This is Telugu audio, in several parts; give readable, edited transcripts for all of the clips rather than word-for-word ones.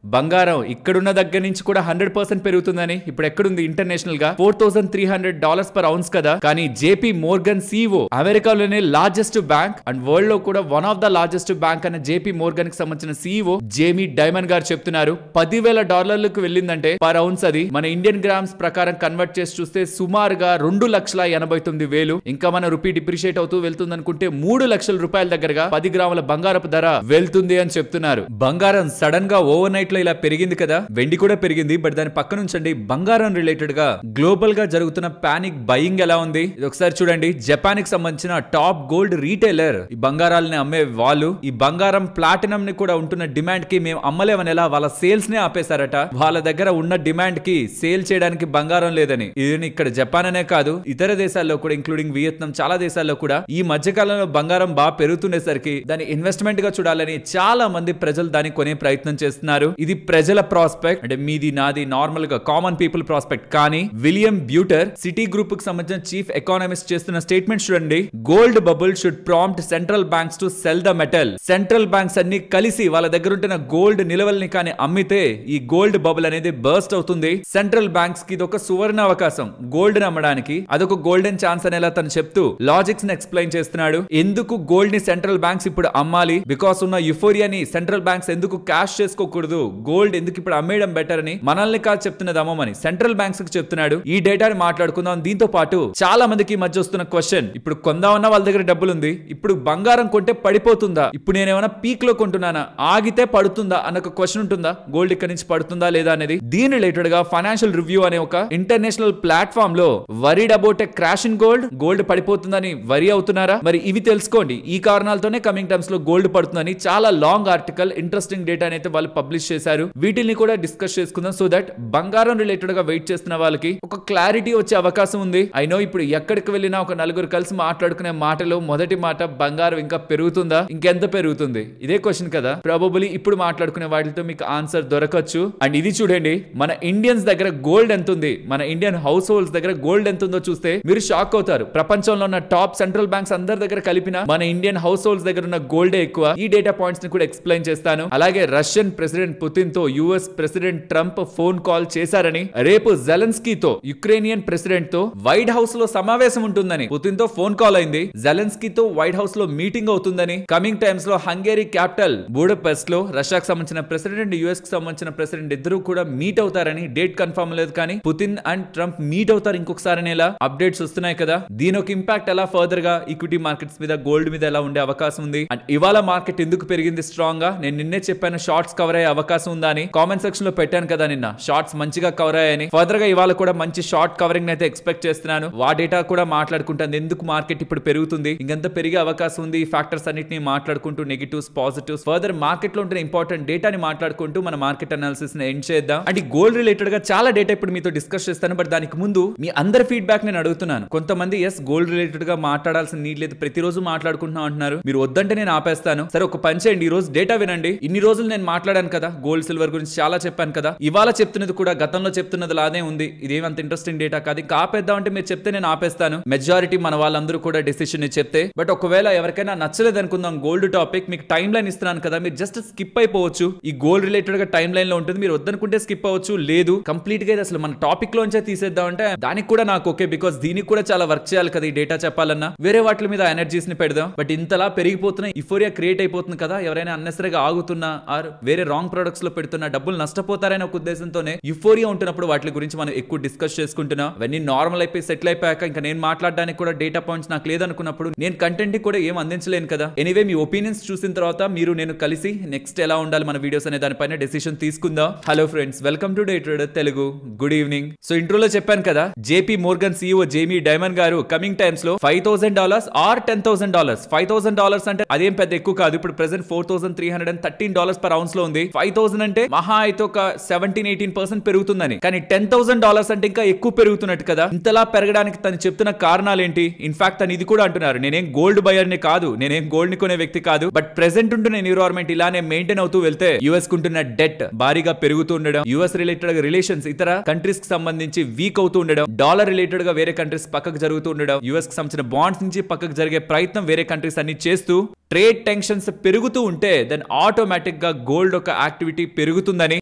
బంగారం ఇక్కడున్న దగ్గర నుంచి కూడా 100% పెరుగుతుందని ఇప్పుడు ఎక్కడుంది ఇంటర్నేషనల్ గా $4,300 per ounce కదా. కానీ జేపీ మోర్గన్ CEO అమెరికాలోనే లార్జెస్ట్ బ్యాంక్ అండ్ వరల్డ్ లో కూడా one of the largest bank అనే జేపీ మోర్గన్ కి సంబంధించిన CEO జేమీ డైమన్ గారు చెప్తున్నారు $10,000 వెళ్ళిందంటే పర్ ఔన్స్ అది మన ఇండియన్ గ్రామ్స్ ప్రకారం కన్వర్ట్ చేసి చూస్తే సుమారుగా 2,89,000. ఇంకా మన రూపీ డిప్రిషియేట్ అవుతూ వెళ్తుంది అనుకుంటే 3 లక్షల రూపాయల దగ్గరగా 10 గ్రాముల బంగారపు ధర వెళ్తుంది అని చెప్తున్నారు. బంగారం సడన్ గా ఓవర్ నైట్ ఇలా పెరిగింది కదా, వెండి కూడా పెరిగింది. బట్ దాని పక్క నుంచండి బంగారం రిలేటెడ్ గా గ్లోబల్ గా జరుగుతున్న పానిక్ బయింగ్ ఎలా ఉంది ఇది ఒకసారి చూడండి. జపాన్ కి సంబంధించిన టాప్ గోల్డ్ రీటైలర్ ఈ బంగారాలని అమ్మే వాళ్ళు ఈ బంగారం ప్లాటినం ని కూడా ఉంటున్న డిమాండ్ కి మేము అమ్మలేమని ఎలా వాళ్ళ సేల్స్ నే ఆపేశారట. వాళ్ళ దగ్గర ఉన్న డిమాండ్ కి సేల్ చేయడానికి బంగారం లేదని. ఇది ఇక్కడ జపాన్ అనే కాదు ఇతర దేశాల్లో కూడా ఇంక్లూడింగ్ వియత్నాం చాలా దేశాల్లో కూడా ఈ మధ్య కాలంలో బంగారం బాగా పెరుగుతుండేసరికి దాన్ని ఇన్వెస్ట్మెంట్ గా చూడాలని చాలా మంది ప్రజలు దాన్ని కొనే ప్రయత్నం చేస్తున్నారు. ఇది ప్రజల ప్రాస్పెక్ట్ అంటే మీది నాది నార్మల్ గా కామన్ పీపుల్ ప్రాస్పెక్ట్. కానీ విలియం బ్యూటర్ సిటీ గ్రూప్ కి సంబంధించిన చీఫ్ ఎకానమిస్ట్ చేస్తున్న స్టేట్మెంట్ చూడండి. Gold bubble should prompt central banks to cell the metal. Central banks అన్ని కలిసి వాళ్ళ దగ్గర ఉంటున్న గోల్డ్ నిల్వల్ని కానీ అమ్మితే ఈ గోల్డ్ బబుల్ అనేది బర్స్ట్ అవుతుంది. సెంట్రల్ బ్యాంక్స్ కి ఇది ఒక సువర్ణ అవకాశం గోల్డ్ ని అమ్మడానికి. అదొక గోల్డెన్ ఛాన్స్ అనేలా తను చెప్తూ లాజిక్స్ ని ఎక్స్ప్లెయిన్ చేస్తున్నాడు. ఎందుకు గోల్డ్ ని సెంట్రల్ బ్యాంక్స్ ఇప్పుడు అమ్మాలి, బికాస్ ఉన్న యుఫోరియాని సెంట్రల్ బ్యాంక్స్ ఎందుకు క్యాష్ చేసుకోకూడదు, గోల్డ్ ఎందుకు ఇప్పుడు అమ్మేయడం బెటర్ అని మనల్ని కాదు చెప్తున్నది అమ్మమని సెంట్రల్ బ్యాంక్స్ కి చెప్తున్నాడు. ఈ డేటాని మాట్లాడుకుందాం. దీంతో పాటు చాలా మందికి మధ్య వస్తున్న క్వశ్చన్, ఇప్పుడు కొందామన్నా వాళ్ళ దగ్గర డబ్బులు ఉంది, ఇప్పుడు బంగారం కొంటే పడిపోతుందా, ఇప్పుడు నేనేమైనా పీక్ లో కొంటున్నానా ఆగితే పడుతుందా అన్న ఒక క్వశ్చన్ ఉంటుందా, గోల్డ్ ఇక్కడ నుంచి పడుతుందా లేదా అనేది. దీని రిలేటెడ్ గా ఫైనాన్షియల్ రివ్యూ అనే ఒక ఇంటర్నేషనల్ ప్లాట్ఫామ్ లో worried about a crash in gold, gold పడిపోతుందని వరీ అవుతున్నారా, మరి ఇవి తెలుసుకోండి. ఈ కారణాలతోనే కమింగ్ టైమ్స్ లో గోల్డ్ పడుతుందని చాలా లాంగ్ ఆర్టికల్ ఇంట్రెస్టింగ్ డేటా అయితే వాళ్ళు పబ్లిష్ చేశారు. వీటిని కూడా డిస్కస్ చేసుకుందాం సో దట్ బంగారం రిలేటెడ్ గా వెయిట్ చేస్తున్న వాళ్ళకి ఒక క్లారిటీ వచ్చే అవకాశం ఉంది. ఐ నో ఇప్పుడు ఎక్కడికి వెళ్ళినా ఒక నలుగురు కలిసి మాట్లాడుకునే మాటలో మొదటి మాట బంగారం ఇంకా పెరుగుతుందా, ఇంకెంత పెరుగుతుంది ఇదే క్వశ్చన్ కదా. ప్రాబబులీ ఇప్పుడు మాట్లాడుకునే వాటితో మీకు ఆన్సర్ దొరకచ్చు. అండ్ ఇది చూడండి, మన ఇండియన్స్ దగ్గర గోల్డ్ ఎంత ఉంది, మన ఇండియన్ హౌస్ హోల్డ్స్ దగ్గర గోల్డ్ ఎంత ఉందో చూస్తే మీరు షాక్ అవుతారు. ప్రపంచంలో ఉన్న టాప్ సెంట్రల్ బ్యాంక్స్ అందరి దగ్గర కలిపిన మన ఇండియన్ హౌస్ హోల్డ్స్ దగ్గర ఉన్న గోల్డే ఎక్కువ. ఈ డేటా పాయింట్స్ ని కూడా ఎక్స్ప్లెయిన్ చేస్తాను. అలాగే రష్యన్ ప్రెసిడెంట్ పుతిన్ తో US president Trump phone call చేశారని, రేపు జెలెన్స్కీతో యుక్రేనియన్ ప్రెసిడెంట్ తో వైట్ హౌస్ లో సమావేశం ఉంటుందని పుతిన్ తో ఫోన్ కాల్ అయింది. జెలెన్స్కీతో వైట్ హౌస్ లో మీటింగ్ అవుతుందని. కమింగ్ టైమ్స్ లో హంగేరీ క్యాపిటల్ బుడాపెస్ట్ లో రష్యాకు సంబంధించిన ప్రెసిడెంట్ యుఎస్ కి సంబంధించిన ప్రెసిడెంట్ ఇద్దరు కూడా మీట్ అవుతారని. డేట్ కన్ఫర్మ్ లేదు కానీ పుతిన్ అండ్ ట్రంప్ మీట్ అవుతారు ఇంకొకసారి అనేలా అప్డేట్స్ వస్తున్నాయి కదా. దీని ఒక ఇంపాక్ట్ ఎలా ఫర్దర్ గా ఈక్విటీ మార్కెట్స్ మీద గోల్డ్ మీద ఎలా ఉండే అవకాశం ఉంది. అండ్ ఇవాళ మార్కెట్ ఎందుకు పెరిగింది స్ట్రాంగ్ గా, నేను నిన్నే చెప్పాను షార్ట్స్ కవర్ అయ్యే అవకాశం ఉందా అని. కామెంట్ సెక్షన్ లో పెట్టాను కదా నిన్న, షార్ట్స్ మంచిగా కవర్ అయ్యాయని. ఫర్దర్ గా ఇవాళ కూడా మంచి షార్ట్ కవరింగ్ అయితే ఎక్స్పెక్ట్ చేస్తున్నాను. ఆ డేటా కూడా మాట్లాడుకుంటాను, ఎందుకు మార్కెట్ ఇప్పుడు పెరుగుతుంది, ఇంకెంత పెరిగే అవకాశం ఉంది. ఈ ఫ్యాక్టర్స్ అన్నిటిని మాట్లాడుకుంటూ నెగిటివ్స్ పాజిటివ్స్ ఫర్దర్ మార్కెట్ లో ఉంటున్న ఇంపార్టెంట్ డేటాని మాట్లాడుకుంటూ మన మార్కెట్ అనాలిసిస్ ని ఎండ్ చేద్దాం. అంటే గోల్డ్ రిలేటెడ్ గా చాలా డేటా ఇప్పుడు మీతో డిస్కస్ చేస్తాను. బట్ దానికి ముందు మీ అందరి ఫీడ్బ్యాక్ నేను అడుగుతున్నాను. కొంతమంది ఎస్ గోల్డ్ రిలేటెడ్ గా మాట్లాడాల్సిన నీడ్ లేదు, ప్రతిరోజు మాట్లాడుకుంటున్నాం అంటున్నారు. మీరు వద్దంటే నేను ఆపేస్తాను. సరే ఒక పని చేయండి, ఈ రోజు డేటా వినండి. ఇన్ని రోజులు నేను మాట్లాడాను కదా గోల్డ్ సిల్వర్ గురించి చాలా చెప్పాను కదా, ఇవాళ చెప్తున్నది కూడా గతంలో చెప్తున్నది లానే ఉంది. ఇదేం అంత ఇంట్రెస్టింగ్ డేటా కాదు, ఇంకా ఆపేద్దాం అంటే మీరు చెప్తే నేను ఆపేస్తాను. మెజారిటీ మన వాళ్ళందరూ కూడా డెసిషన్ చెప్తే. బట్ ఒకవేళ ఎవరికైనా నచ్చలేదు అనుకుందాం గోల్డ్ టాపిక్, మీకు టైం లైన్ ఇస్తున్నాను కదా, మీరు జస్ట్ స్కిప్ అయిపోవచ్చు. ఈ గోల్డ్ రిలేటెడ్ గా టైం లైన్ లో ఉంటుంది, మీరు వద్దనుకుంటే స్కిప్ అవ్వచ్చు. లేదు కంప్లీట్ గా అసలు మన టాపిక్ లోంచే తీసేద్దాం అంటే దానికి కూడా నాకు ఓకే, బికాస్ దీనికి కూడా చాలా వర్క్ చేయాలి కదా ఈ డేటా చెప్పాలన్నా. వేరే వాటి మీద ఎనర్జీస్ ని పెడదాం. బట్ ఇంతలా పెరిగిపోతున్న యుఫోరియా క్రియేట్ అయిపోతుంది కదా, ఎవరైనా అన్నెసరిగా ఆగుతున్నా ఆర్ వేరే రాంగ్ ప్రొడక్ట్స్ లో పెడుతున్న డబ్బులు నష్టపోతారనే ఒక ఉద్దేశంతోనే యుఫోరియా ఉంటున్నప్పుడు వాటి గురించి మనం ఎక్కువ డిస్కస్ చేసుకుంటున్నాం. అవన్నీ నార్మల్ అయిపోయి సెటిల్ అయిపోయాక ఇంకా నేను మాట్లాడడానికి కూడా డేటా పాయింట్స్ నాకు లేదనుకున్నప్పుడు నేను కంటెంట్ కూడా ఏం అందించలేను కదా. ఎనీవే మీ ఒపీనియన్స్ చూసిన తర్వాత మీరు నేను కలిసి నెక్స్ట్ ఎలా ఉండాలి మన వీడియోస్ అనే దానిపైన డెసిషన్ తీసుకుందాం. Hello friends, welcome to day trader Telugu. Good evening. So ఇంట్రోలో చెప్పాను కదా, JP Morgan CEO Jamie Dimon గారు కమింగ్ టైమ్స్ లో $5,000 ఆర్ $10,000. $5,000 అంటే అదేం పెద్ద ఎక్కువ కాదు. ఇప్పుడు ప్రెసెంట్ $4,313 per ounce లో ఉంది. 5,000 అంటే మహా అయితే ఒక 17-18% పెరుగుతుందని. కానీ $10,000 అంటే ఇంకా ఎక్కువ పెరుగుతున్నట్టు కదా. ఇంతలా పెరగడానికి తను చెప్తున్న కారణాలు ఏంటి? ఇన్ఫాక్ట్ తను ఇది కూడా అంటున్నారు, నేనేం గోల్డ్ బయర్ ని కాదు, నేనేం గోల్డ్ ని కొనే వ్యక్తి కాదు. బట్ ప్రెసెంట్ ఉంటున్న ఎన్విరాన్మెంట్ ఇలానే మెయింటైన్ అవుతూ వెళ్తే యుఎస్ కుంటున్న డెట్ భారీగా పెరుగుతూ ఉండడం, యుఎస్ రిలేటెడ్ గా రిలేషన్స్ ఇతర కంట్రీస్ కి సంబంధించి వీక్ అవుతూ ఉండడం, డాలర్ రిలేటెడ్ గా వేరే కంట్రీస్ పక్కకు జరుగుతూ ఉండడం, యుఎస్ కి సంబంధించిన బాండ్స్ నుంచి పక్కకు జరిగే ప్రయత్నం వేరే కంట్రీస్ అన్ని చేస్తూ ట్రేడ్ టెన్షన్స్ పెరుగుతూ ఉంటే దెన్ ఆటోమేటిక్ గా గోల్డ్ ఒక యాక్టివిటీ యాక్టివిటీ పెరుగుతుందని,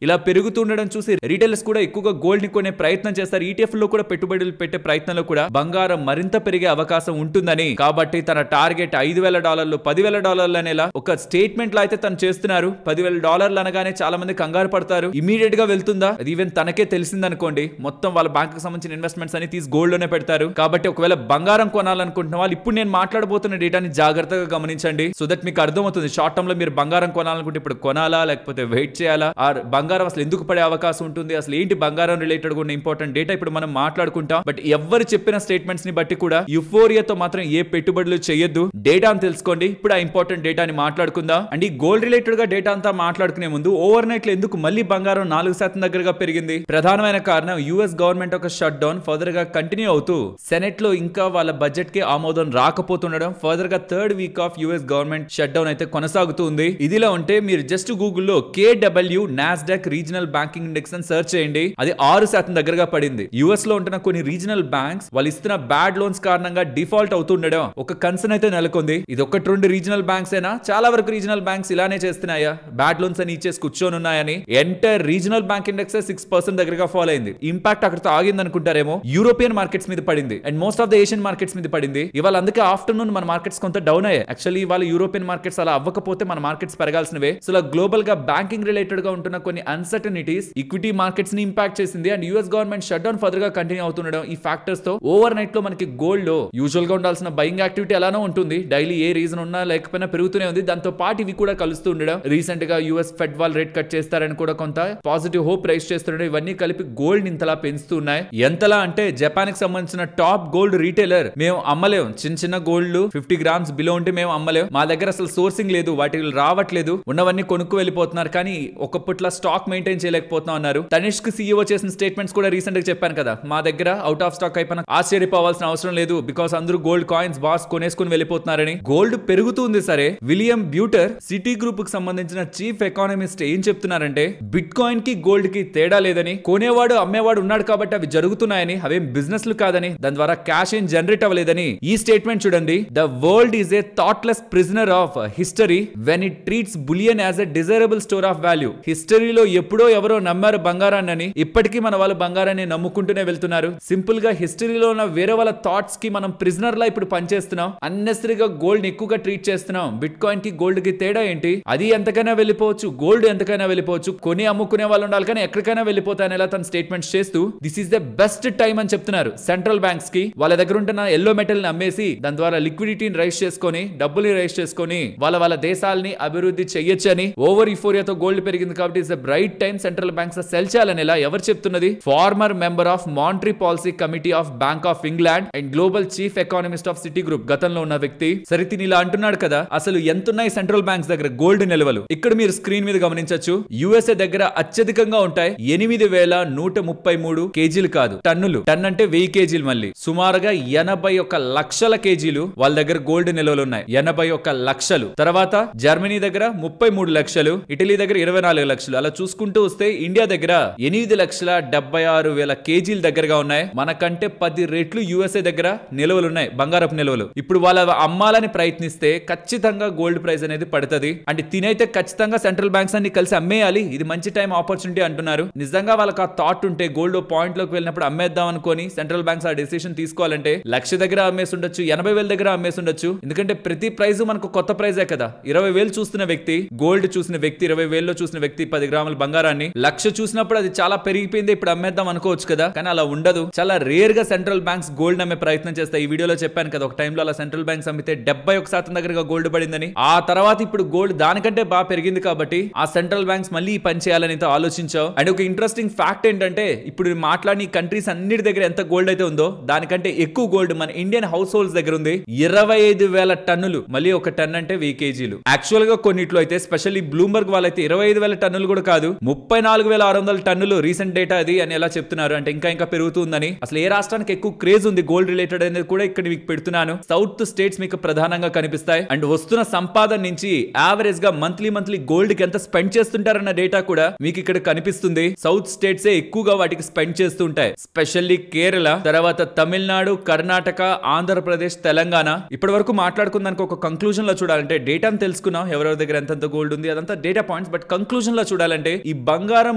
ఇలా పెరుగుతుండడం చూసి రీటైలర్స్ కూడా ఎక్కువగా గోల్డ్ ని కొనే ప్రయత్నం చేస్తారు. ETF లో కూడా పెట్టుబడులు పెట్టే ప్రయత్నంలో కూడా బంగారం మరింత పెరిగే అవకాశం ఉంటుందని, కాబట్టి తన టార్గెట్ $5,000 $10,000 అనేలా ఒక స్టేట్మెంట్ లో అయితే తను చేస్తున్నారు. $10,000 అనగానే చాలా మంది కంగారు పడతారు. ఇమీడియట్ గా వెళ్తుందా? అది ఈవెన్ తనకే తెలిసిందనుకోండి, మొత్తం వాళ్ళ బ్యాంక్ కి సంబంధించిన ఇన్వెస్ట్మెంట్స్ అని తీసి గోల్డ్ లోనే పెడతారు. కాబట్టి ఒకవేళ బంగారం కొనాలనుకుంటున్న వాళ్ళు ఇప్పుడు నేను మాట్లాడబోతున్న డేటాని జాగ్రత్తగా గమనించండి. సో దట్ మీకు అర్థమవుతుంది షార్ట్ టర్మ్ లో మీరు బంగారం కొనాలనుకుంటే ఇప్పుడు కొనాలా లేకపోతే వెయిట్ చేయాలా, ఆర్ బంగారం అసలు ఎందుకు పడే అవకాశం ఉంటుంది, అసలు ఏంటి బంగారం రిలేటెడ్ ఉన్న ఇంపార్టెంట్ డేటా ఇప్పుడు మనం మాట్లాడుకుంటాం. బట్ ఎవరు చెప్పిన స్టేట్మెంట్స్ ని బట్టి కూడా యుఫోరియాతో మాత్రం ఏ పెట్టుబడులు చేయొద్దు. డేటా అని తెలుసుకోండి. ఇప్పుడు ఆ ఇంపార్టెంట్ డేటాని మాట్లాడుకుందాం. అండ్ ఈ గోల్డ్ రిలేటెడ్ గా డేటా అంతా మాట్లాడుకునే ముందు ఓవర్ నైట్ లో ఎందుకు మళ్ళీ బంగారం 4% దగ్గరగా పెరిగింది? ప్రధానమైన కారణం యుఎస్ గవర్నమెంట్ ఒక షట్ డౌన్ ఫర్దర్ గా కంటిన్యూ అవుతూ సెనెట్ లో ఇంకా వాళ్ళ బడ్జెట్ కి ఆమోదం రాకపోతుండడం, ఫర్దర్ గా third week off US government shut down అయితే కొనసాగుతుంది. ఇదిలా ఉంటే మీరు జస్ట్ గూగుల్లో KW Nasdaq regional banking index అని సెర్చ్ చేయండి. అది 6% దగ్గరగా పడింది. యుఎస్ లో ఉంటున్న కొన్ని రీజనల్ బ్యాంక్స్ వాళ్ళు ఇస్తున్న బ్యాడ్ లోన్స్ కారణంగా డిఫాల్ట్ అవుతుండడం ఒక కన్సర్న్ అయితే నెలకొంది. ఇది ఒకటి రెండు రీజనల్ బ్యాంక్స్ అయినా చాలా వరకు రీజనల్ బ్యాంక్స్ ఇలానే చేస్తున్నాయా, బ్యాడ్ లోన్స్ అని ఇచ్చేసి కూర్చొని ఉన్నాయని. ఎంటైర్ రీజనల్ బ్యాంక్ ఇండెక్స్ 6% దగ్గరగా ఫాలో అయింది. ఇంపాక్ట్ అక్కడతో ఆగింది అనుకుంటారేమో. యూరోపియన్ మార్కెట్స్ మీద పడింది and most of the Asian markets మీద పడింది. ఇవాళ అందుకే ఆఫ్టర్నూన్ మన మార్కెట్స్ కొంత డౌన్ అయ్యాయి. యాక్చువల్లీ ఇవాళ యూరోపియన్ మార్కెట్స్ అలా అవ్వకపోతే మన మార్కెట్స్ పెరగాల్సినవే. సో గ్లోబల్ గా బ్యాంకింగ్ రిలేటెడ్ గా ఉంటున్న కొన్ని అన్సర్టనిటీస్ ఈక్విటీ మార్కెట్స్ ని ఇంపాక్ట్ చేసింది. And US government shut down further గా కంటిన్యూ అవుతుండడం, ఈ ఫ్యాక్టర్స్ తో ఓవర్ నైట్ లో మనకి గోల్డ్ లో యూజువల్ గా ఉండాల్సిన బయింగ్ యాక్టివిటీ అలానే ఉంటుంది. డైలీ ఏ రీజన్ ఉన్నా లేకపోయినా పెరుగుతూనే ఉంది. దాంతో పాటు ఇవి కూడా కలుస్తూ ఉండడం, రీసెంట్ గా US fed wall rate cut చేస్తారని కూడా కొంత పాజిటివ్ హోప్ రైజ్ చేస్తుండడం, ఇవన్నీ కలిపి గోల్డ్ ఇంతలా పెంచుతూ ఉన్నాయి. ఎంతలా అంటే జపాన్ కి సంబంధించిన టాప్ గోల్డ్ రీటైలర్ మేము అమ్మలేం, చిన్న చిన్న గోల్డ్ 50 గ్రామ్స్ బిలో ఉంటే మేము అమ్మలేం, మా దగ్గర అసలు సోర్సింగ్ లేదు, వాటి రావట్లేదు, ఉన్నవన్నీ కొనుక్కు వెళ్ళిపోతున్నారు, కానీ ఒకప్పట్లా స్టాక్ మెయింటైన్ చేయలేకపోతున్నాం అన్నారు. తనిష్క్ CEO చేసిన స్టేట్మెంట్స్ కూడా రీసెంట్ గా చెప్పాను కదా, మా దగ్గర అవుట్ ఆఫ్ స్టాక్ అయిపోయినా ఆశ్చర్యపోవాల్సిన అవసరం లేదు, బికాస్ అందరూ గోల్డ్ కాయిన్స్ బాస్ కొనేసుకుని వెళ్ళిపోతున్నారని. గోల్డ్ పెరుగుతుంది సరే, విలియం బ్యూటర్ సిటీ గ్రూప్ కి సంబంధించిన చీఫ్ ఎకానమిస్ట్ ఏం చెప్తున్నారంటే బిట్ కాయిన్ కి గోల్డ్ కి తేడా లేదని, కొనేవాడు అమ్మేవాడు ఉన్నాడు కాబట్టి అవి జరుగుతున్నాయని, అవేం బిజినెస్ లు కాదని, దాని ద్వారా క్యాష్ ఏం జనరేట్ అవ్వలేదని. ఈ స్టేట్మెంట్ చూడండి, the world is a thoughtless prisoner of history when it treats bullion as a desirable store of value. హిస్టరీలో ఎప్పుడో ఎవరో నమ్మారు బంగారాన్ని, ఇప్పటికీ మన వాళ్ళు బంగారాన్ని నమ్ముకుంటూనే వెళ్తున్నారు. సింపుల్ గా హిస్టరీలో ఉన్న వేరే వాళ్ళ థాట్స్ కి మనం ప్రిజనర్ లా ఇప్పుడు పనిచేస్తున్నాం. అన్నెసరీగా గోల్డ్ ఎక్కువగా ట్రీట్ చేస్తున్నాం. బిట్ కాయిన్ కి గోల్డ్ కి తేడా ఏంటి? అది ఎంతకైనా వెళ్ళిపోవచ్చు, గోల్డ్ ఎంతకైనా వెళ్ళిపోవచ్చు, కొని అమ్ముకునే వాళ్ళు ఉండాలి, కానీ ఎక్కడికైనా వెళ్ళిపోతాయనేలా తన స్టేట్మెంట్స్ చేస్తూ this is the best time అని చెప్తున్నారు. సెంట్రల్ బ్యాంక్స్ కి వాళ్ళ దగ్గర ఉంటున్న ఎల్లో మెటల్ ని అమ్మేసి దాని ద్వారా లిక్విడిటీని రైజ్ చేసుకొని, డబ్బులు రైజ్ చేసుకొని వాళ్ళ దేశాలని అభివృద్ధి చెయ్యొచ్చని. ఓవర్ యూఫోరియాతో గోల్డ్ పెరిగింది కాబట్టి it's the bright time central banks sell చేయాలనేలా ఎవరు చెప్తున్నది? Former member of monetary policy committee of Bank of England and global chief economist of Citigroup గతంలో ఉన్న వ్యక్తి. సరే తిని ఇలా అంటున్నాడు కదా, అసలు ఎంతున్నాయి సెంట్రల్ బ్యాంక్స్ దగ్గర గోల్డ్ నిల్వలు? ఇక్కడ మీరు స్క్రీన్ మీద గమనించొచ్చు. యుఎస్ఏ దగ్గర అత్యధికంగా ఉంటాయి 8,133 కేజీలు కాదు, టన్నులు. టన్ అంటే 1000 కేజీలు. మళ్ళీ సుమారుగా 81 లక్షల కేజీలు వాళ్ళ దగ్గర గోల్డ్ నిల్వలు ఉన్నాయి. 81 లక్షలు. తర్వాత జర్మనీ దగ్గర 33 లక్షలు, ఇటలీ దగ్గర 24 లక్షలు. అలా చూసుకుంటూ వస్తే ఇండియా దగ్గర 8,76,000 కేజీల దగ్గరగా ఉన్నాయి. మనకంటే 10 రెట్లు యుఎస్ఏ దగ్గర నిల్వలు ఉన్నాయి, బంగారపు నిల్వలు. ఇప్పుడు వాళ్ళ అమ్మాలని ప్రయత్నిస్తే ఖచ్చితంగా గోల్డ్ ప్రైస్ అనేది పడుతుంది. అంటే తినైతే ఖచ్చితంగా సెంట్రల్ బ్యాంక్స్ అన్ని కలిసి అమ్మేయాలి, ఇది మంచి టైం ఆపర్చునిటీ అంటున్నారు. నిజంగా వాళ్ళకి ఆ థాట్ ఉంటే గోల్డ్ పాయింట్ లోకి వెళ్ళినప్పుడు అమ్మేద్దాం అనుకోని సెంట్రల్ బ్యాంక్స్ ఆ డెసిషన్ తీసుకోవాలంటే 1,00,000 దగ్గర అమ్మేసి ఉండొచ్చు, 80,000 దగ్గర అమ్మేసి ఉండొచ్చు. ఎందుకంటే ప్రతి ప్రైజ్ మనకు కొత్త ప్రైజే కదా. 20,000 చూస్తున్న వ్యక్తి, గోల్డ్ చూసిన వ్యక్తి, 20,000 చూసిన వ్యక్తి 10 గ్రాముల బంగారాన్ని 1,00,000 చూసినప్పుడు అది చాలా పెరిగిపోయింది, ఇప్పుడు అమ్మేద్దాం అనుకోవచ్చు కదా. కానీ అలా ఉండదు. చాలా రేర్ గా సెంట్రల్ బ్యాంక్స్ గోల్డ్ అమ్మే ప్రయత్నం చేస్తాయి. ఈ వీడియోలో చెప్పాను కదా, ఒక టైంలో అలా సెంట్రల్ బ్యాంక్స్ అమ్మితే 71% దగ్గరగా గోల్డ్ పడిందని. ఆ తర్వాత ఇప్పుడు గోల్డ్ దానికంటే బాగా పెరిగింది కాబట్టి ఆ సెంట్రల్ బ్యాంక్స్ మళ్ళీ ఈ పని చేయాలని ఆలోచించావు. అండ్ ఒక ఇంట్రెస్టింగ్ ఫ్యాక్ట్ ఏంటంటే, ఇప్పుడు మాట్లాడిన కంట్రీస్ అన్నిటి దగ్గర ఎంత గోల్డ్ అయితే ఉందో దానికంటే ఎక్కువ గోల్డ్ మన ఇండియన్ హౌస్ హోల్డ్స్ దగ్గర ఉంది. 25,000 టన్నులు. మళ్ళీ ఒక టన్ అంటే 1000 కేజీలు. యాక్చువల్ గా కొన్నిట్లో అయితే స్పెషల్లీ బ్లూంబర్గ్ వాళ్ళైతే 25,000 టన్నులు కూడా కాదు, 34,600 టన్నులు రీసెంట్ డేటా అది అని ఎలా చెప్తున్నారు అంటే ఇంకా పెరుగుతుందని. అసలు ఏ రాష్ట్రానికి ఎక్కువ క్రేజ్ ఉంది గోల్డ్ రిలేటెడ్ అనేది కూడా ఇక్కడ మీకు పెడుతున్నాను. సౌత్ స్టేట్స్ మీకు ప్రధానంగా కనిపిస్తాయి. అండ్ వస్తున్న సంపాదన నుంచి యావరేజ్ గా మంత్లీ గోల్డ్ కి ఎంత స్పెండ్ చేస్తుంటారన్న డేటా కూడా మీకు ఇక్కడ కనిపిస్తుంది. సౌత్ స్టేట్స్ ఎక్కువగా వాటికి స్పెండ్ చేస్తుంటాయి. స్పెషల్లీ కేరళ, తర్వాత తమిళనాడు, కర్ణాటక, ఆంధ్రప్రదేశ్, తెలంగాణ. ఇప్పటి వరకు మాట్లాడుకున్న దానికి ఒక కంక్లూజన్ లో చూడాలంటే డేటాను తెలుసుకున్నాం, ఎవరెవరి దగ్గర ఎంత గోల్డ్ ఉంది, అదంతా డేటా పాయింట్స్. బట్ కంక్లూజన్ లో చూడాలంటే ఈ బంగారం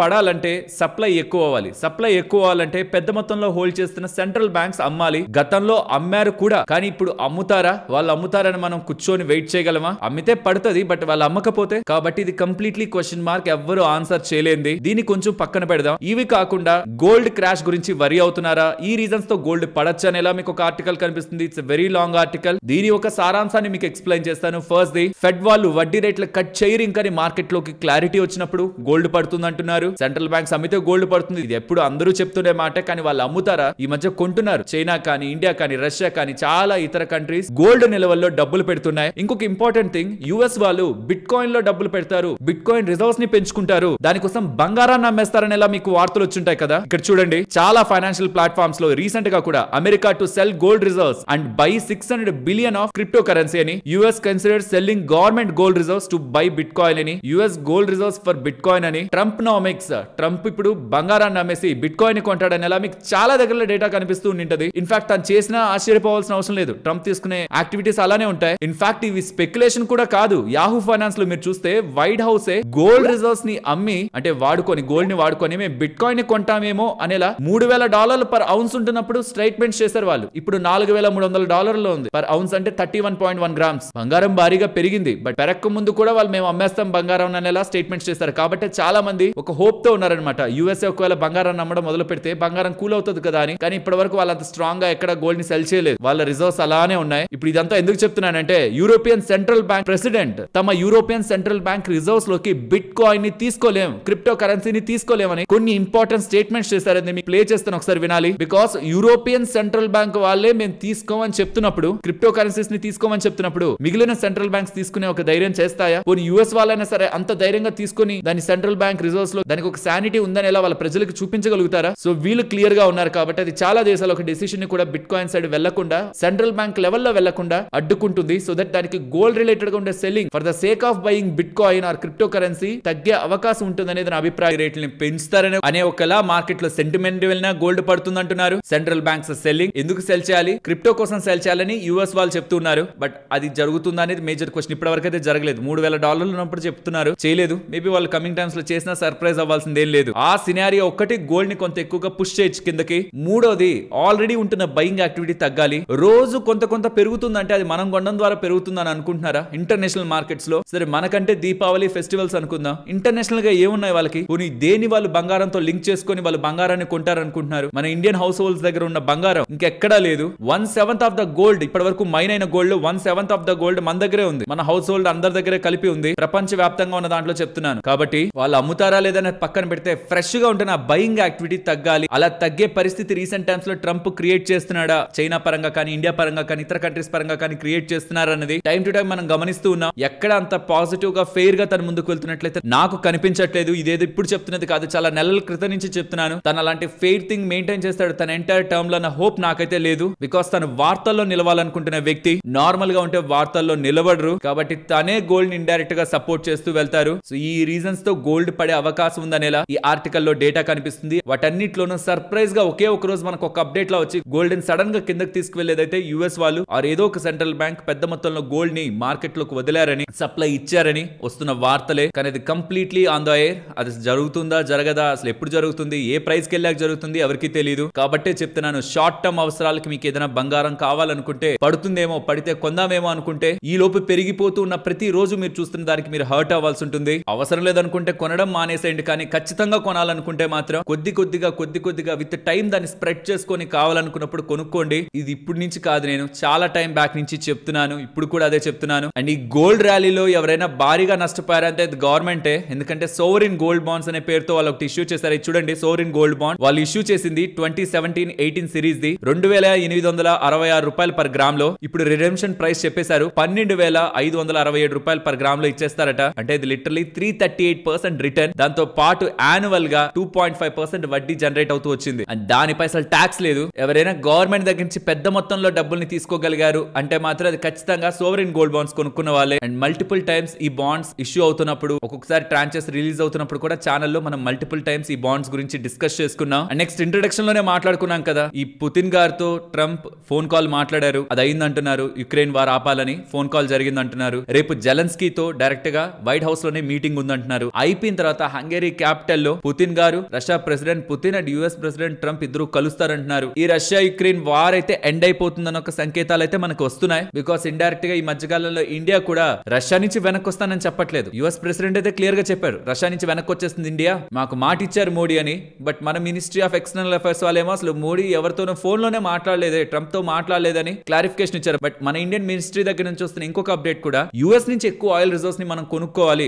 పడాలంటే సప్లై ఎక్కువ అవ్వాలి. సప్లై ఎక్కువ అవ్వాలంటే పెద్ద మొత్తంలో హోల్డ్ చేస్తున్న సెంట్రల్ బ్యాంక్స్ అమ్మాలి. గతంలో అమ్మారు కూడా, కానీ ఇప్పుడు అమ్ముతారా? వాళ్ళు అమ్ముతారని మనం కూర్చొని వెయిట్ చేయగలమా? అమ్మితే పడుతుంది, బట్ వాళ్ళు అమ్మకపోతే. కాబట్టి ఇది కంప్లీట్లీ క్వశ్చన్ మార్క్, ఎవ్వరు ఆన్సర్ చేయలేంది. దీన్ని కొంచెం పక్కన పెడదాం. ఇవి కాకుండా గోల్డ్ క్రాష్ గురించి వరి అవుతున్నారా? ఈ రీజన్స్ తో గోల్డ్ పడచ్చు అనేలా మీకు ఒక ఆర్టికల్ కనిపిస్తుంది. It's very long article. దీని ఒక సారాంశాన్ని మీకు ఎక్స్ప్లెయిన్ చేస్తాను. ఫస్ట్ ది ఫెడ్ వాళ్ళు వడ్డీ రేట్లు కట్ చేయరు ఇంకని మార్కెట్ లోకి క్లారిటీ వచ్చినప్పుడు గోల్డ్ పడుతుంది అంటున్నారు. సెంట్రల్ బ్యాంక్స్ అమ్మితే గోల్డ్ పడుతుంది. ఇది ఎప్పుడు అందరూ చెప్తుండే మాట, కానీ వాళ్ళు అమ్ముతారా? ఈ మధ్య కొంటున్నారు. చైనా కానీ, ఇండియా కానీ, రష్యా కానీ, చాలా ఇతర కంట్రీస్ గోల్డ్ నిల్వల్లో డబ్బులు పెడుతున్నాయి. ఇంకొక ఇంపార్టెంట్ థింగ్, యుఎస్ వాళ్ళు బిట్ కాయిన్ లో డబ్బులు పెడతారు, బిట్ కాయిన్ రిజర్వ్స్ ని పెంచుకుంటారు, దానికోసం బంగారాన్ని అమ్మేస్తారనేలా మీకు వార్తలు వచ్చుంటాయి కదా. ఇక్కడ చూడండి, చాలా ఫైనాన్షియల్ ప్లాట్ఫామ్స్ లో రీసెంట్ గా కూడా America to sell gold reserves and buy 600 billion of crypto currency అని, US considered selling government gold reserves to buy bitcoin అని, US gold reserves for bitcoin అని. ట్రంప్ నామిక్స్, ట్రంప్ ఇప్పుడు బంగారాన్ని అమ్మేసి బిట్ కాయిన్ కొంటాడనేలా మీకు చాలా దగ్గరలో డేటా కనిపిస్తూ ఉంటది. ఇన్ఫాక్ట్ తను చేసినా ఆశ్చర్యపోవాల్సిన అవసరం లేదు. ట్రంప్ తీసుకునే యాక్టివిటీస్ అలానే ఉంటాయి. ఇన్ఫాక్ట్ ఇవి స్పెక్యులేషన్ కూడా కాదు. యాహూ ఫైనాన్స్ లో మీరు చూస్తే వైట్ హౌస్ గోల్డ్ రిజర్వ్స్ ని అమ్మి, అంటే వాడుకొని, గోల్డ్ ని వాడుకొని మేము బిట్ కాయిన్ ని కొంటామేమో అనేలా $3,000 పర్ ఔన్స్ ఉంటున్నప్పుడు స్టేట్మెంట్స్ చేశారు వాళ్ళు. ఇప్పుడు $4,300 ఉంది పర్ ఔన్స్, అంటే 31.1 గ్రామ్స్. బంగారం భారీగా పెరిగింది, బట్ పెరక్క ముందు కూడా వాళ్ళు మేము అమ్మేస్తాం బంగారం అనేలా స్టేట్మెంట్స్ చేశారు. కాబట్టి చాలా మంది ఒక హోప్ తో ఉన్నారనమాట, యుఎస్ఏ ఒకవేళ బంగారాన్ని అమ్మడం మొదలు పెడితే బంగారం కూల్ అవుతుంది కదా అని. కానీ ఇప్పటి వరకు వాళ్ళు అంత స్ట్రాంగ్ గా ఎక్కడ గోల్డ్ ని సెల్ చేయలేదు. వాళ్ళ రిజర్వ్స్ అలానే ఉన్నాయి. ఇప్పుడు ఇదంతా ఎందుకు చెప్తున్నానంటే, యూరోపియన్ సెంట్రల్ బ్యాంక్ ప్రెసిడెంట్ తమ యూరోపియన్ సెంట్రల్ బ్యాంక్ రిజర్వ్స్ లోకి బిట్ కాయిన్ ని తీసుకోలేం, క్రిప్టో కరెన్సీని తీసుకోలేమని కొన్ని ఇంపార్టెంట్ స్టేట్మెంట్స్ చేశారని మీకు ప్లే చేస్తాను, ఒకసారి వినాలి. బికాస్ యూరోపియన్ సెంట్రల్ బ్యాంక్ వాళ్ళే మేము తీసుకోమని చెప్తున్నప్పుడు, క్రిప్టో కరెన్సీస్ ని తీసుకోమని చెప్తున్నప్పుడు మిగిలిన సెంట్రల్ బ్యాంక్స్ తీసుకునే ఒక ధైర్యం చేస్తాయా? పోనీ యుఎస్ వాళ్ళైనా సరే అంత ధైర్యంగా తీసుకుని దాని సెంట్రల్ బ్యాంక్ రిజర్వ్స్ లో దానికి ఒక శానిటీ ఉందని ఎలా వాళ్ళ ప్రజలకు చూపించగలుగుతారా? సో వీళ్ళు క్లియర్ గా ఉన్నారు. కాబట్టి అది చాలా దేశాల ఒక డెసిషన్ ని కూడా బిట్ కాయిన్ సైడ్ వెళ్లకుండా, సెంట్రల్ బ్యాంక్ లెవెల్లో వెళ్లకుండా అడ్డుకుంటుంది. సో దట్ దానికి గోల్డ్ రిలేటెడ్ గా ఉండే selling for the sake of buying bit coin are crypto currency తగ్గే అవకాశం ఉంటుంది అనేది నా అభిప్రాయం. రేట్లని పెంచుతారనే అనే ఒకలా మార్కెట్ లో సెంటిమెంట్ వెళ్ళినా గోల్డ్ పడుతుంది అంటున్నారు. సెంట్రల్ బ్యాంక్స్ సెల్లింగ్ ఎందుకు సెల్ చేయాలి? క్రిప్టో కోసం సెల్ చేయాలని యుఎస్ వాళ్ళు చెప్తున్నారు. బట్ అది జరుగుతుందా అనేది మేజర్ క్వశ్చన్. ఇప్పటి వరకు అయితే జరగలేదు. $3,000 ఉన్నప్పుడు చెప్తున్నారు, చేయలేదు. మేబీ వాళ్ళు కమింగ్ టైమ్స్ లో చేసినా సర్ప్రైజ్ అవ్వాల్సిందేం లేదు. ఆ సినారియో ఒక్కటి గోల్డ్ ని కొంత ఎక్కువగా పుష్ చేయొచ్చు కిందకి. మూడోది, ఆల్రెడీ ఉంటున్న బయింగ్ యాక్టివిటీ తగ్గాలి. రోజు కొంత కొంత పెరుగుతుందంటే అది మనం కొనడం ద్వారా పెరుగుతుందని అనుకుంటున్నారా? ఇంటర్నేషనల్ మార్కెట్స్ లో సరే, మనకంటే దీపావళి ఫెస్టివల్స్ అనుకుందాం, ఇంటర్నేషనల్ గా ఏమున్నాయి వాళ్ళకి? పోనీ దేని వాళ్ళు బంగారంతో లింక్ చేసుకుని వాళ్ళు బంగారాన్ని కొంటారనుకుంటున్నారు? మన ఇండియన్ హౌస్ హోల్డ్స్ దగ్గర ఉన్న బంగారం ఇంకెక్కడా లేదు. 1/7 ఆఫ్ ద గోల్డ్, ఇప్పటి వరకు మైన్ అయిన గోల్డ్ 1/7 ఆఫ్ ద గోల్డ్ మన దగ్గరే ఉంది. మన హౌస్ హోల్డ్ అందరి దగ్గరే కలిపి ఉంది. ప్రపంచ వ్యాప్తంగా ఉన్న దాంట్లో చెప్తున్నాను. కాబట్టి వాళ్ళు అమ్ముతారా లేదని పక్కన పెడితే, ఫ్రెష్ గా ఉంటున్న బయింగ్ యాక్టివిటీ తగ్గాలి. అలా తగ్గే పరిస్థితి రీసెంట్ టైమ్స్ లో ట్రంప్ క్రియేట్ చేస్తున్నాడా? చైనా పరంగా కానీ, ఇండియా పరంగా కానీ, ఇతర కంట్రీస్ పరంగా కానీ క్రియేట్ చేస్తున్నారన్నది టైం టు టైం మనం గమనిస్తూ ఉన్నాం. ఎక్కడ అంత పాజిటివ్ గా ఫెయిర్ గా తను ముందుకు వెళ్తున్నట్లయితే నాకు కనిపించట్లేదు. ఇదేదో ఇప్పుడు చెప్తున్నది కాదు, చాలా నెలల క్రితం నుంచి చెప్తున్నాను. తను అలాంటి ఫెయిర్ థింగ్ మెయింటైన్ చేస్తాడు తన ఎంటైర్ టర్మ్ లో, నా హోప్ నాకైతే లేదు. బికాస్ తను వార్తల్లో నిలవాలనుకుంటున్న వ్యక్తి. నార్మల్ గా ఉంటే వార్తల్లో నిలబడరు. కాబట్టి తనే గోల్డ్ ని ఇండైరెక్ట్ గా సపోర్ట్ చేస్తూ వెళ్తారు. సో ఈ రీజన్స్ తో గోల్డ్ పడే అవకాశం ఉందనేలా ఈ ఆర్టికల్ లో డేటా కనిపిస్తుంది. వాటన్నిటిలోనూ సర్ప్రైజ్ గా ఒకే ఒక రోజు మనకు ఒక అప్డేట్ లా వచ్చి గోల్డ్ ని సడన్ గా కిందకి తీసుకువెళ్లేదైతే యుఎస్ వాళ్ళు ఆర్ ఏదో ఒక సెంట్రల్ బ్యాంక్ పెద్ద మొత్తంలో గోల్డ్ ని మార్కెట్ లోకి వదిలారని, సప్లై ఇచ్చారని వస్తున్న వార్తలే. కానీ అది కంప్లీట్లీ ఆన్ ద ఎయిర్. అది జరుగుతుందా జరగదా, అసలు ఎప్పుడు జరుగుతుంది, ఏ ప్రైస్ కి వెళ్ళాక జరుగుతుంది, ఎవరికి తెలియదు. కాబట్టే చెప్తున్నాను, షార్ట్ టర్మ్ అవసరాలకి మీకు ఏదైనా బంగారం కావాలనుకుంటే, పడుతుందేమో, పడితే కొందామేమో అనుకుంటే, ఈ లోపు పెరిగిపోతూ ఉన్న ప్రతి రోజు మీరు చూస్తున్న దానికి మీరు హర్ట్ అవ్వాల్సి ఉంటుంది. అవసరం లేదనుకుంటే కొనడం మానేసేయండి. కానీ ఖచ్చితంగా కొనాలనుకుంటే మాత్రం కొద్ది కొద్దిగా విత్ టైం దాన్ని స్ప్రెడ్ చేసుకొని కావాలనుకున్నప్పుడు కొనుక్కోండి. ఇది ఇప్పుడు నుంచి కాదు, నేను చాలా టైం బ్యాక్ నుంచి చెప్తున్నాను. ఇప్పుడు కూడా అదే చెప్తున్నాను. అండ్ ఈ గోల్డ్ ర్యాలీలో ఎవరైనా భారీగా నష్టపోయారంటే అది గవర్నమెంటే. ఎందుకంటే సోవరిన్ గోల్డ్ బాండ్స్ అనే పేరుతో వాళ్ళు ఒకటి ఇష్యూ చేశారు. చూడండి, సోవరిన్ గోల్డ్ బాండ్ వాళ్ళు ఇష్యూ చేసింది 2017-18 సిరీస్ ది $2,866 పర్ గ్రామ్ లో. ఇప్పుడు రిడెంప్షన్ ప్రైస్ చెప్పేశారు $12,567 పర్ గ్రామ్ లో ఇచ్చేస్తారట. అంటే ఇది లిటరలీ 338% రిటర్న్. దాంతో పాటు యాన్యువల్ గా 2.5% వడ్డీ జనరేట్ అవుతూ వచ్చింది. అండ్ దానిపై అసలు ట్యాక్స్ లేదు. ఎవరైనా గవర్నమెంట్ దగ్గర నుంచి పెద్ద మొత్తంలో డబ్బుల్ని తీసుకోగలిగారు అంటే మాత్రం అది ఖచ్చితంగా సోవరిన్ గోల్డ్ బాండ్స్ కొనుక్కున్న వాళ్ళే. అండ్ మల్టిపుల్ టైమ్స్ ఈ బాండ్స్ ఇష్యూ అవుతున్నప్పుడు, ఒక్కొక్కసారి ట్రాంచెస్ రిలీజ్ అవుతున్నప్పుడు కూడా ఛానల్లో మనం మల్టిపుల్ టైమ్స్ ఈ బాండ్స్ గురించి డిస్కస్ చేసుకున్నాం. అండ్ నెక్స్ట్ ఇంట్రొడక్షన్ లోనే మాట్లాడుకున్నాం కదా, ఈ పుతిన్ గారితో ట్రంప్ ఫోన్ కాల్ మాట్లాడారు. అది అయిందంటున్నారు. యుక్రెయిన్ వార్ ఆపాలని ఫోన్ కాల్ జరిగిందంటున్నారు. రేపు జెలెన్స్కీతో డైరెక్ట్ గా వైట్ హౌస్ లోనే మీటింగ్ ఉందంటున్నారు. అయిపోయిన తర్వాత హంగేరీ క్యాపిటల్ లో పుతిన్ గారు, Russia president Putin and US president Trump ఇద్దరు కలుస్తారంటున్నారు. ఈ రష్యా యుక్రెయిన్ వార్ అయితే ఎండ్ అయిపోతుందన్న ఒక సంకేతాలు అయితే మనకు వస్తున్నాయి. బికాస్ ఇండైరెక్ట్ గా ఈ మధ్యకాలంలో ఇండియా కూడా రష్యా నుంచి వెనక్కి వస్తానని చెప్పట్లేదు. యుఎస్ ప్రెసిడెంట్ అయితే క్లియర్ గా చెప్పారు, రష్యా నుంచి వెనక్కి వచ్చేస్తుంది ఇండియా, మాకు మాట ఇచ్చారు మోడీ అని. బట్ మన మినిస్ట్రీ ఆఫ్ ఎక్స్టర్నల్ అఫైర్స్ వాళ్ళేమో అసలు మోడీ ఎవరితోనో ఫోన్ లోనే మాట్లాడలేదే, ట్రంప్ తో మాట్లాడలేదని క్లారిఫికేషన్ ఇచ్చారు. బట్ మన ఇండియన్ మినిస్ట్రీ దగ్గర నుంచి వస్తున్న ఇంకొక అప్డేట్ కూడా, యుఎస్ నుంచి ఎక్కువ ఆయిల్ రిజర్వ్స్ ని మనం కొనుక్కోవాలి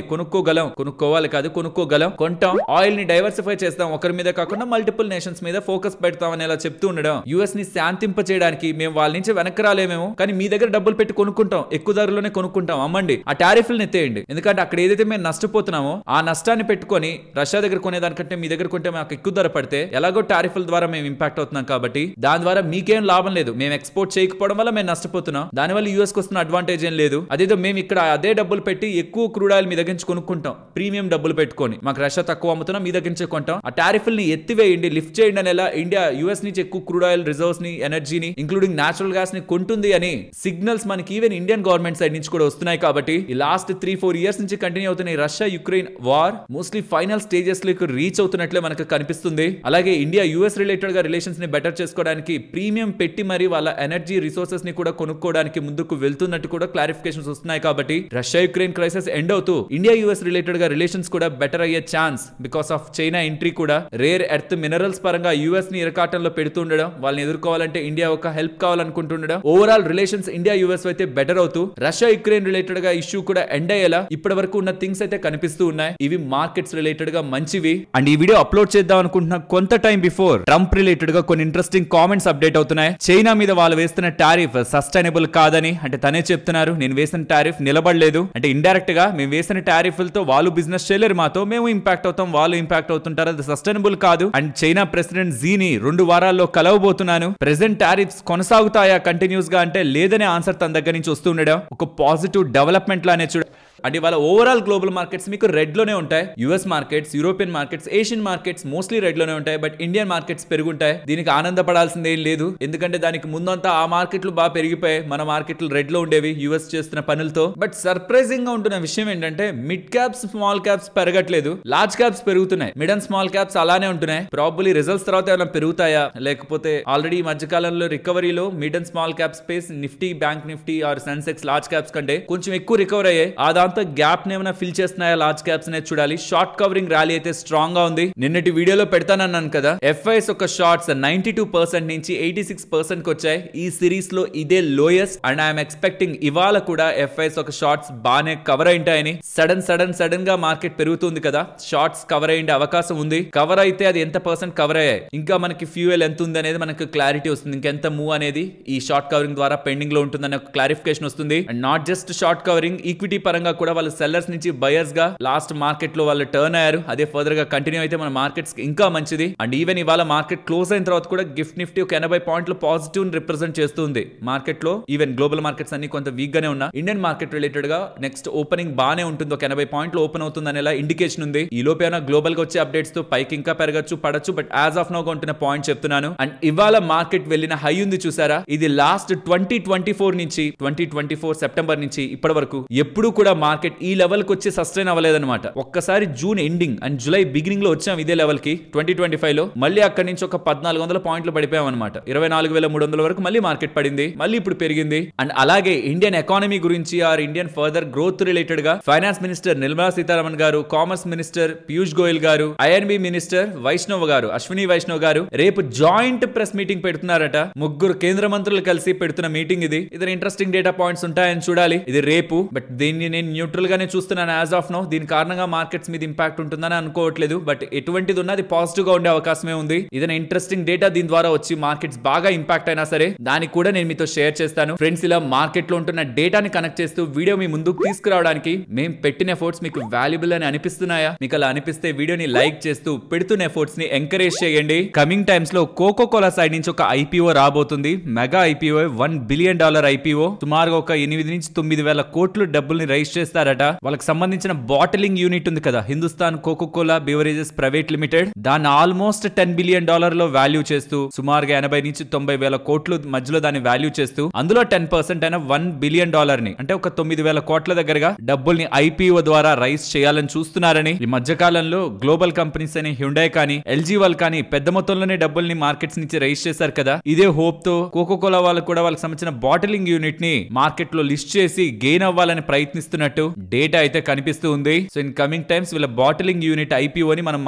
కాదు కొనుక్కోగలం, కొంటాం, ఆయిల్ ని డైవర్సిఫై చేస్తాం, ఒకరి మీద కాకుండా మల్టిపుల్ నేషన్స్ మీద ఫోకస్ పెడతాం అని ఇలా చెప్తూ ఉండడం, యుఎస్ ని శాంతింప చేయడానికి మేము వాళ్ళ నుంచి వెనక్కి రాలేమేమో, కానీ మీ దగ్గర డబ్బులు పెట్టి కొనుక్కుంటాం, ఎక్కువ ధరలోనే కొనుక్కుంటాం, అమ్మండి, ఆ టారిఫ్లను ఎత్తేయండి. ఎందుకంటే అక్కడ ఏదైతే మేము నష్టపోతున్నామో ఆ నష్టాన్ని పెట్టుకొని రష్యా దగ్గర కొనేదానికంటే మీ దగ్గర కొంటే మాకు ఎక్కువ ధర పడితే ఎలాగో టారిఫ్ల ద్వారా మేము ఇంపాక్ట్ అవుతున్నాం కాబట్టి దాని ద్వారా మీకేం లాభం లేదు, మేము ఎక్స్పోర్ట్ చేయకపోవడం వల్ల మేము నష్టపోతున్నాం, దానివల్ల యూఎస్ కి వస్తున్న అడ్వాంటేజ్ ఏం లేదు. అదేదో మేము ఇక్కడ అదే డబ్బులు పెట్టి ఎక్కువ క్రూడ్ ఆయిల్ మీ దగ్గర నుంచి కొనుక్కుంటాం, ప్రీమియం డబ్బులు పెట్టుకొని, మాకు రష్యా తక్కువ అమ్ముతున్నాం, మీ దగ్గర నుంచి కొంటాం, ఆ టారిఫ్ని ఎత్తివేయండి, లిఫ్ట్ చేయండి అని ఎలా ఇండియా యుఎస్ నుంచి ఎక్కువ క్రూడ్ ఆయిల్ రిజర్వ్స్ ని, ఎనర్జీని, ఇంక్లూడింగ్ నేచురల్ గ్యాస్ ని కొంటుంది అని సిగ్నల్స్ మనకి ఈవెన్ ఇండియన్ గవర్నమెంట్ సైడ్ నుంచి కూడా వస్తున్నాయి. కాబట్టి ఈ లాస్ట్ 3-4 ఇయర్స్ నుంచి కంటిన్యూ అవుతున్న ఈ Russia Ukraine war mostly final stages లకు రీచ్ అవుతున్నట్లే మనకు కనిపిస్తుంది. అలాగే ఇండియా యుఎస్ రిలేటెడ్ గా రిలేషన్స్ ని బెటర్ చేసుకోవడానికి ప్రీమియం పెట్టి మరి వాళ్ళ ఎనర్జీ రిసోర్సెస్ ని కూడా కొనుక్కోవడానికి ముందుకు వెళ్తున్నట్టు కూడా క్లారిఫికేషన్స్ వస్తున్నాయి. కాబట్టి రష్యా యుక్రెయిన్ క్రైసిస్ ఎండ్ అవుతూ ఇండియా యుఎస్ రిలేటెడ్ గా రిలేషన్స్ కూడా బెటర్ అయ్యే chance because of China entry కూడా, రేర్ ఎర్త్ మినరల్స్ పరంగా యుఎస్ ని ఇరకాటంలో పెడుతూ ఉండడం, వాళ్ళని ఎదుర్కోవాలంటే ఇండియా ఒక హెల్ప్ కావాలనుకుంటుండడం, ఓవరాల్ రిలేషన్స్ ఇండియా యుఎస్ అయితే బెటర్ అవుతూ రష్యా యుక్రెయిన్ రిలేటెడ్ గా ఇష్యూ కూడా ఎండ్ అయ్యేలా ఇప్పటి వరకు ఉన్న థింగ్స్ అయితే కనిపిస్తూ ఉన్నాయి. ఇవి మార్కెట్స్ రిలేటెడ్ గా మంచివి. అండ్ ఈ వీడియో అప్లోడ్ చేద్దాం అనుకుంటున్న కొంత టైం బిఫోర్ ట్రంప్ రిలేటెడ్ గా కొన్ని ఇంట్రెస్టింగ్ కామెంట్స్ అప్డేట్ అవుతున్నాయి. చైనా మీద వాళ్ళు వేస్తున్న టారిఫ్ సస్టైనబుల్ కాదని, అంటే తనే చెప్తున్నారు నేను వేసిన టారిఫ్ నిలబడలేదు, అంటే ఇండైరెక్ట్ గా మేము వేసిన టారిఫ్లతో వాళ్ళు బిజినెస్ చేయలేరు, మాతో మేము ఇంపాక్ట్ అవుతాం, వాళ్ళు ఇంపాక్ట్ అవుతుంటారు, అది సస్టైనబుల్ కాదు. అండ్ చైనా ప్రెసిడెంట్ జీని 2 వారాల్లో కలవబోతున్నాను, ప్రెసెంట్ టారిఫ్స్ కొనసాగుతాయా కంటిన్యూస్ గా అంటే లేదనే ఆన్సర్ తన దగ్గర నుంచి వస్తూ ఉండడం ఒక పాజిటివ్ డెవలప్మెంట్ లానే చూడ. అంటే వాళ్ళ ఓవరాల్ గ్లోబల్ మార్కెట్స్ మీకు రెడ్ లోనే ఉంటాయి. US markets, European markets, Asian markets mostly red లోనే ఉంటాయి. బట్ ఇండియన్ మార్కెట్స్ పెరుగుంటాయి. దీనికి ఆనందపడాల్సింది ఏం లేదు, ఎందుకంటే దానికి ముందంతా ఆ మార్కెట్లు బాగా పెరిగిపోయాయి, మన మార్కెట్లు రెడ్ లో ఉండేవి యుఎస్ చేస్తున్న పనులతో. బట్ సర్ప్రైజింగ్ గా ఉంటున్న విషయం ఏంటంటే మిడ్ క్యాప్స్, స్మాల్ క్యాప్స్ పెరగట్లేదు, లార్జ్ క్యాప్స్ పెరుగుతున్నాయి, మిడ్ అండ్ స్మాల్ క్యాప్స్ అలానే ఉంటున్నాయి. ప్రాబబ్లీ రిజల్ట్స్ తర్వాత ఏమైనా పెరుగుతాయా, లేకపోతే ఆల్రెడీ ఈ మధ్యకాలంలో రికవరీలో mid and small cap space Nifty, bank Nifty or Sensex large caps కంటే కొంచెం ఎక్కువ రికవర్ అయ్యాయి. దాంతో గ్యాప్ ఏమైనా ఫిల్ చేస్తున్నాయా లార్జ్ క్యాప్స్ అనేది చూడాలి. షార్ట్ కవరింగ్ ర్యాలీ అయితే స్ట్రాంగ్ గా ఉంది. నిన్నటి వీడియోలో పెడతానన్నాను కదా, ఎఫ్ఐఎస్ ఒక షార్ట్స్ 92% నుంచి 86% కి వచ్చాయి. ఈ సిరీస్ లో ఇదే లోయెస్ట్. అండ్ ఐఎమ్ ఎక్స్పెక్టింగ్ ఇవాళ కూడా ఎఫ్ఐఎస్ ఒక షార్ట్స్ బానే కవర్ అయింటాయని. సడన్ గా మార్కెట్ పెరుగుతుంది కదా, షార్ట్స్ కవర్ అయ్యే అవకాశం ఉంది. కవర్ అయితే అది ఎంత పర్సెంట్ కవర్ అయ్యాయి, ఇంకా మనకి ఫ్యూయల్ ఎంత ఉంది అనేది మనకు క్లారిటీ వస్తుంది. ఇంకెంత మూవ్ అనేది ఈ షార్ట్ కవరింగ్ ద్వారా పెండింగ్ లో ఉంటుందని ఒక క్లారిఫికేషన్ వస్తుంది. And not just short covering, equity పరంగా కూడా వాళ్ళు సెల్లర్స్ నుంచి బయర్స్ గా లాస్ట్ మార్కెట్ లో వాళ్ళు టర్న్ అయ్యారు. అదే ఫర్దర్ గా కంటిన్యూ అయితే మన మార్కెట్స్ ఇంకా మంచిది. అండ్ ఈవెన్ ఇవాళ మార్కెట్ క్లోజ్ అయిన తర్వాత కూడా గిఫ్ట్ నిఫ్టీ ఒక 80 పాయింట్లు పాజిటివ్ రిప్రజెంట్ చేస్తుంది మార్కెట్ లో. ఈవెన్ గ్లోబల్ మార్కెట్స్ అన్ని కొంత వీక్ గానే ఉన్నా, ఇండియన్ మార్కెట్ రిలేటెడ్ గా నెక్స్ట్ ఓపెనింగ్ బానే ఉంటుంది, ఒక 80 పాయింట్లు ఓపెన్ అవుతుంది అనేలా ఇండికేషన్ ఉంది. ఈ లోపేనా గ్లోబల్ గా వచ్చే అప్డేట్స్ తో పైకి ఇంకా పెరగచ్చు, పడచ్చు. బట్ యాజ్ ఆఫ్ నో గా ఉంటున్న పాయింట్ చెప్తున్నాను. అండ్ ఇవాళ మార్కెట్ వెళ్ళిన హై ఉంది చూసారా, ఇది లాస్ట్ 2024 నుంచి 2024 సెప్టెంబర్ నుంచి ఇప్పటి వరకు ఎప్పుడు కూడా మార్కెట్ ఈ లెవెల్ కి వచ్చి సస్టైన్ అవ్వలేదన్నమాట. ఒక్కసారి June ending and July beginning లో వచ్చాం ఇదే లెవెల్ కి 2025 లో. మళ్ళీ అక్కడి నుంచి ఒక 1400 పాయింట్లు పడిపోయాం అనమాట. 24,300 వరకు మళ్ళీ మార్కెట్ పడింది, మళ్ళీ ఇప్పుడు పెరిగింది. అండ్ అలాగే ఇండియన్ ఎకానమీ గురించి or Indian further growth related గా finance minister Nirmala Sitharaman garu, commerce minister Piyush Goyal గారు, ఐఎన్బి మినిస్టర్ వైష్ణవ్ గారు, అశ్విని వైష్ణవ్ గారు రేపు జాయింట్ ప్రెస్ మీటింగ్ పెడుతున్నారట. ముగ్గురు కేంద్ర మంత్రులు కలిసి పెడుతున్న మీటింగ్ ఇది. ఇద్దరు ఇంట్రెస్టింగ్ డేటా పాయింట్స్ ఉంటాయని చూడాలి. ఇది రేపు. బట్ దీన్ని నేను న్యూట్రల్ గానే చూస్తున్నాను యాజ్ ఆఫ్ నో. దీని కారణంగా మార్కెట్స్ మీద ఇంపాక్ట్ ఉంటుందని అనుకోవట్లేదు. బట్ ఎటువంటిది ఉన్నది పాజిటివ్ గా ఉండే అవకాశమే ఉంది. ఏదైనా ఇంట్రెస్టింగ్ డేటా దీని ద్వారా వచ్చి మార్కెట్స్ బాగా ఇంపాక్ట్ అయినా సరే దానికి కూడా నేను మీతో షేర్ చేస్తాను. ఫ్రెండ్స్, ఇలా మార్కెట్ లో ఉంటున్న డేటాని కనెక్ట్ చేస్తూ వీడియో మీ ముందుకు తీసుకురావడానికి మేము పెట్టిన ఎఫర్ట్స్ మీకు వాల్యుబుల్ అని అనిపిస్తున్నాయా? మీకు అలా అనిపిస్తే వీడియోని లైక్ చేస్తూ పెడుతున్న ఎఫర్ట్స్ ని ఎంకరేజ్ చేయండి. కమింగ్ టైమ్స్ లో కోకో కోలా సైడ్ నుంచి ఒక ఐపీఓ రాబోతుంది. Mega IPO, $1 billion IPO. సుమారుగా ఒక 8 నుంచి 9 వేల కోట్లు డబ్బుల్ని రైజ్ చేసి చేస్తారట. వాళ్ళకి సంబంధించిన బాటిలింగ్ యూనిట్ ఉంది కదా, Hindustan Coca Cola beverages private limited, దాన్ని ఆల్మోస్ట్ $10 బిలియన్ లో వాల్యూ చేస్తూ సుమారుగా 80 నుంచి 90 వేల కోట్లు మధ్యలో దాన్ని వాల్యూ చేస్తూ అందులో 10% అయిన $1 బిలియన్ ని అంటే ఒక 9,000 కోట్ల దగ్గరగా డబ్బుల్ని ఐపీఓ ద్వారా రైజ్ చేయాలని చూస్తున్నారని ఈ మధ్య కాలంలో గ్లోబల్ కంపెనీస్ అని హ్యుండై కానీ ఎల్జీ వాళ్ళు కానీ పెద్ద మొత్తంలోనే డబ్బుల్ని మార్కెట్స్ నుంచి రైజ్ చేశారు కదా. ఇదే హోప్ తో కోకో కోలా వాళ్ళు కూడా వాళ్ళకి సంబంధించిన బాటిలింగ్ యూనిట్ ని మార్కెట్ లో లిస్ట్ చేసి గెయిన్ అవ్వాలని ప్రయత్నిస్తున్నట్టు డేటా అయితే కనిపిస్తూ ఉంది. సో ఇన్ కమింగ్ టైమ్స్ వీళ్ళ బాటిలింగ్ యూనిట్ ఐపీఓ ని మనం